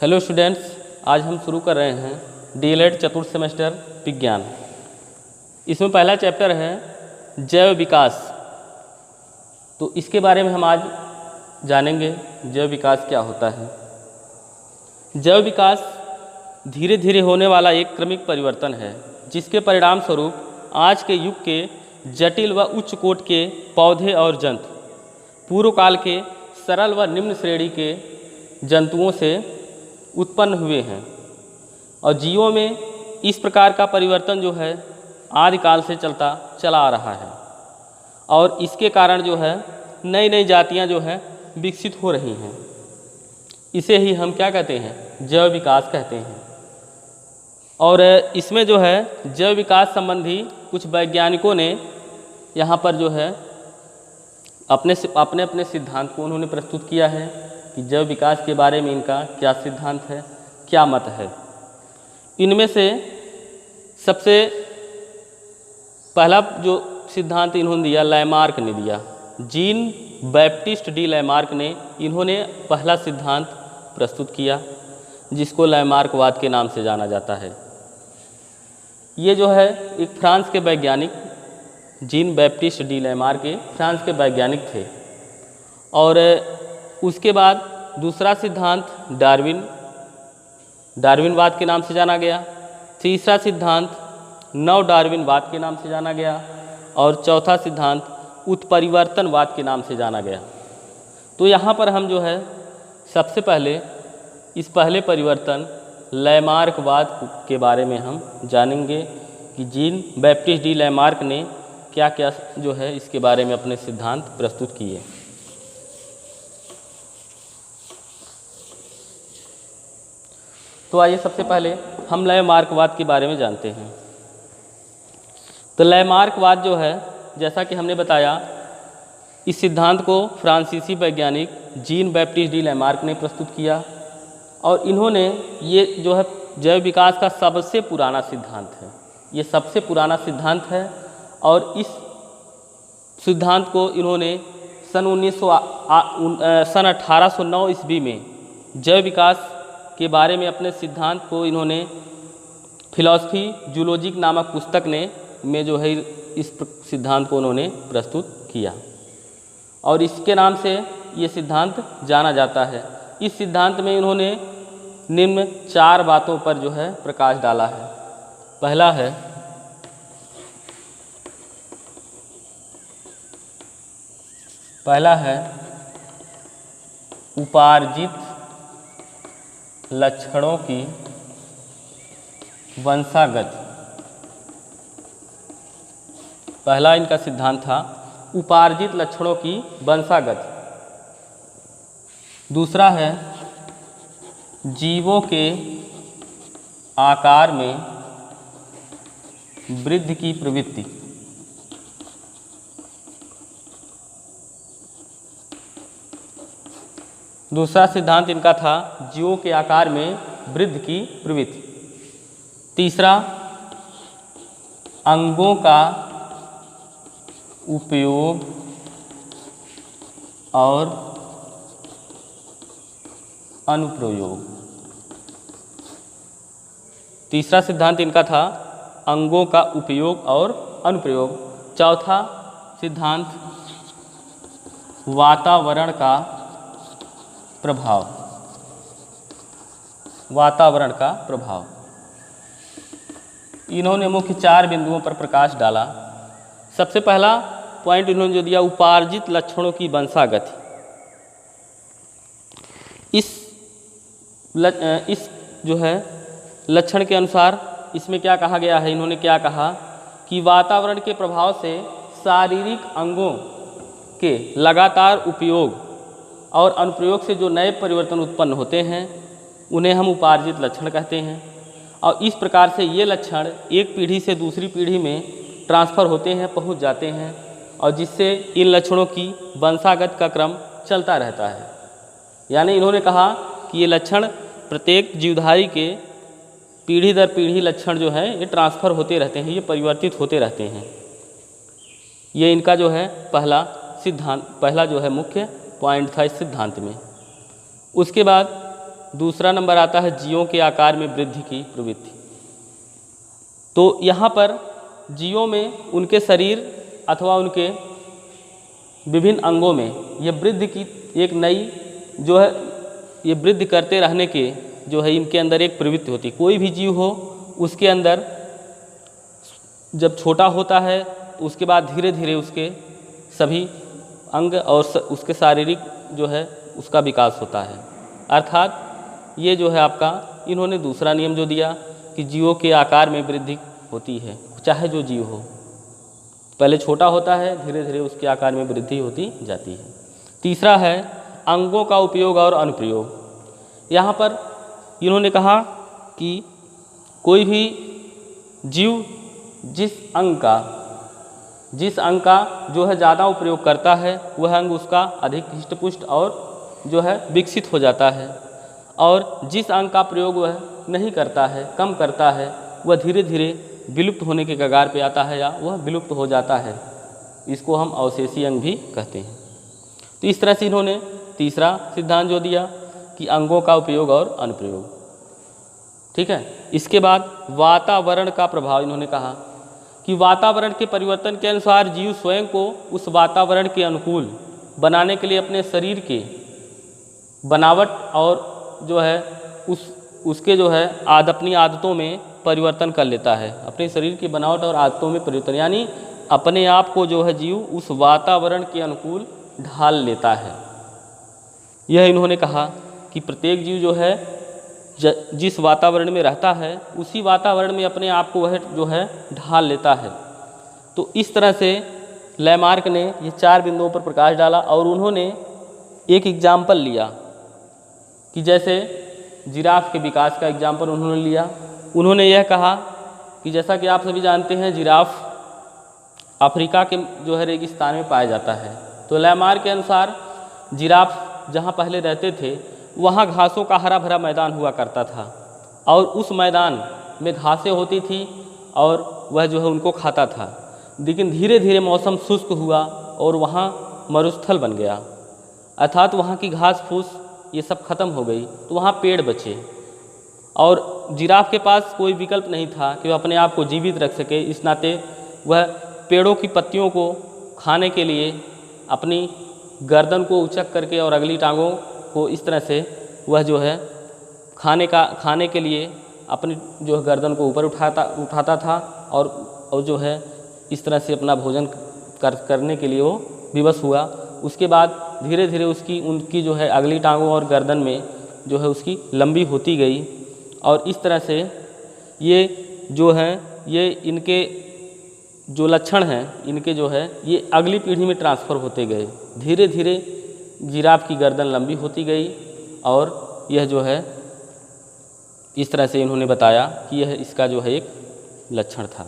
Hello students, आज हम शुरू कर रहे हैं डीएलएड चतुर्थ सेमेस्टर विज्ञान। इसमें पहला चैप्टर है जैव विकास। तो इसके बारे में हम आज जानेंगे जैव विकास क्या होता है। जैव विकास धीरे धीरे होने वाला एक क्रमिक परिवर्तन है जिसके परिणाम स्वरूप आज के युग के जटिल व उच्च कोटि के पौधे और जंतु पूर्व काल के सरल व निम्न श्रेणी के जंतुओं से उत्पन्न हुए हैं। और जीवों में इस प्रकार का परिवर्तन जो है आदिकाल से चला आ रहा है और इसके कारण जो है नई नई जातियां जो है विकसित हो रही हैं। इसे ही हम क्या कहते हैं, जैव विकास कहते हैं। और इसमें जो है जैव विकास संबंधी कुछ वैज्ञानिकों ने यहाँ पर जो है अपने अपने सिद्धांत को उन्होंने प्रस्तुत किया है कि जैव विकास के बारे में इनका क्या सिद्धांत है, क्या मत है। इनमें से सबसे पहला जो सिद्धांत इन्होंने दिया लैमार्क ने दिया, जीन बैप्टिस्ट डी लैमार्क ने इन्होंने पहला सिद्धांत प्रस्तुत किया जिसको लैमार्कवाद के नाम से जाना जाता है। ये जो है एक फ्रांस के वैज्ञानिक जीन बैप्टिस्ट डी लैमार्क के फ्रांस के वैज्ञानिक थे। और उसके बाद दूसरा सिद्धांत डार्विनवाद के नाम से जाना गया। तीसरा सिद्धांत नव डार्विनवाद के नाम से जाना गया और चौथा सिद्धांत उत्परिवर्तनवाद के नाम से जाना गया। तो यहाँ पर हम जो है सबसे पहले इस पहले परिवर्तन लैमार्कवाद के बारे में हम जानेंगे कि जीन बैप्टिस्ट डी लैमार्क ने क्या क्या जो है इसके बारे में अपने सिद्धांत प्रस्तुत किए। तो आइए सबसे पहले हम लैमार्कवाद के बारे में जानते हैं। तो लैमार्कवाद जो है, जैसा कि हमने बताया, इस सिद्धांत को फ्रांसीसी वैज्ञानिक जीन बैप्टिस्ट डी लैमार्क ने प्रस्तुत किया और इन्होंने ये जो है जैव विकास का सबसे पुराना सिद्धांत है। ये सबसे पुराना सिद्धांत है और इस सिद्धांत को इन्होंने सन 1809 ईस्वी में जैव विकास के बारे में अपने सिद्धांत को इन्होंने फिलॉसफी जूलॉजिक नामक पुस्तक में जो है इस सिद्धांत को उन्होंने प्रस्तुत किया और इसके नाम से ये सिद्धांत जाना जाता है। इस सिद्धांत में इन्होंने निम्न 4 बातों पर जो है प्रकाश डाला है। पहला है उपार्जित लक्षणों की वंशागत। पहला इनका सिद्धांत था उपार्जित लक्षणों की वंशागत। दूसरा है जीवों के आकार में वृद्धि की प्रवृत्ति। दूसरा सिद्धांत इनका था जीवों के आकार में वृद्धि की प्रवृत्ति। तीसरा अंगों का उपयोग और अनुप्रयोग। तीसरा सिद्धांत इनका था अंगों का उपयोग और अनुप्रयोग। चौथा सिद्धांत वातावरण का प्रभाव। वातावरण का प्रभाव। इन्होंने मुख्य 4 बिंदुओं पर प्रकाश डाला। सबसे पहला पॉइंट इन्होंने जो दिया उपार्जित लक्षणों की वंशागति। इस जो है लक्षण के अनुसार इसमें क्या कहा गया है, इन्होंने क्या कहा कि वातावरण के प्रभाव से शारीरिक अंगों के लगातार उपयोग और अनुप्रयोग से जो नए परिवर्तन उत्पन्न होते हैं उन्हें हम उपार्जित लक्षण कहते हैं। और इस प्रकार से ये लक्षण एक पीढ़ी से दूसरी पीढ़ी में ट्रांसफ़र होते हैं, पहुंच जाते हैं और जिससे इन लक्षणों की वंशागत का क्रम चलता रहता है। यानी इन्होंने कहा कि ये लक्षण प्रत्येक जीवधारी के पीढ़ी दर पीढ़ी लक्षण जो है ये ट्रांसफ़र होते रहते हैं, ये परिवर्तित होते रहते हैं। ये इनका जो है पहला सिद्धांत, पहला जो है मुख्य पॉइंट था इस सिद्धांत में। उसके बाद दूसरा नंबर आता है जीवों के आकार में वृद्धि की प्रवृत्ति। तो यहाँ पर जीवों में उनके शरीर अथवा उनके विभिन्न अंगों में ये वृद्धि की एक नई जो है, ये वृद्धि करते रहने के जो है इनके अंदर एक प्रवृत्ति होती है। कोई भी जीव हो उसके अंदर जब छोटा होता है तो उसके बाद धीरे धीरे उसके सभी अंग और उसके शारीरिक जो है उसका विकास होता है। अर्थात ये जो है आपका इन्होंने दूसरा नियम जो दिया कि जीवों के आकार में वृद्धि होती है, चाहे जो जीव हो, पहले छोटा होता है, धीरे धीरे उसके आकार में वृद्धि होती जाती है। तीसरा है अंगों का उपयोग और अनुप्रयोग। यहाँ पर इन्होंने कहा कि कोई भी जीव जिस अंग का जो है ज़्यादा उपयोग करता है वह अंग उसका अधिक हृष्ट-पुष्ट और जो है विकसित हो जाता है, और जिस अंग का प्रयोग वह नहीं करता है, कम करता है, वह धीरे धीरे विलुप्त होने के कगार पे आता है या वह विलुप्त हो जाता है। इसको हम अवशेषी अंग भी कहते हैं। तो इस तरह से इन्होंने तीसरा सिद्धांत जो दिया कि अंगों का उपयोग और अनुप्रयोग। ठीक है। इसके बाद वातावरण का प्रभाव इन्होंने कहा कि वातावरण के परिवर्तन के अनुसार जीव स्वयं को उस वातावरण के अनुकूल बनाने के लिए अपने शरीर के बनावट और जो है उसके जो है अपनी आदतों में परिवर्तन कर लेता है। अपने शरीर की बनावट और आदतों में परिवर्तन, यानी अपने आप को जो है जीव उस वातावरण के अनुकूल ढाल लेता है। यह इन्होंने कहा कि प्रत्येक जीव जो है जिस वातावरण में रहता है उसी वातावरण में अपने आप को वह जो है ढाल लेता है। तो इस तरह से लैमार्क ने ये 4 बिंदुओं पर प्रकाश डाला और उन्होंने एक एग्जाम्पल लिया कि जैसे जिराफ के विकास का एग्जाम्पल उन्होंने लिया। उन्होंने यह कहा कि जैसा कि आप सभी जानते हैं जिराफ अफ्रीका के जो है रेगिस्तान में पाया जाता है। तो लैमार्क के अनुसार जिराफ जहाँ पहले रहते थे वहाँ घासों का हरा भरा मैदान हुआ करता था और उस मैदान में घासें होती थी और वह जो है उनको खाता था। लेकिन धीरे धीरे मौसम शुष्क हुआ और वहाँ मरुस्थल बन गया, अर्थात वहाँ की घास फूस ये सब खत्म हो गई, तो वहाँ पेड़ बचे और जिराफ के पास कोई विकल्प नहीं था कि वह अपने आप को जीवित रख सके। इस नाते वह पेड़ों की पत्तियों को खाने के लिए अपनी गर्दन को उचक करके और अगली टांगों को इस तरह से वह जो है खाने के लिए अपनी जो है गर्दन को ऊपर उठाता था और जो है इस तरह से अपना भोजन करने के लिए वो विवश हुआ। उसके बाद धीरे धीरे उनकी जो है अगली टांगों और गर्दन में जो है उसकी लंबी होती गई और इस तरह से ये जो है ये इनके जो लक्षण हैं इनके जो है ये अगली पीढ़ी में ट्रांसफ़र होते गए। धीरे धीरे जिराफ की गर्दन लंबी होती गई और यह जो है इस तरह से इन्होंने बताया कि यह इसका जो है एक लक्षण था।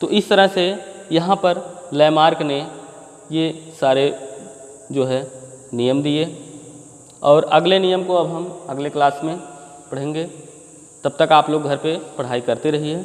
तो इस तरह से यहाँ पर लैमार्क ने ये सारे जो है नियम दिए और अगले नियम को अब हम अगले क्लास में पढ़ेंगे। तब तक आप लोग घर पे पढ़ाई करते रहिए।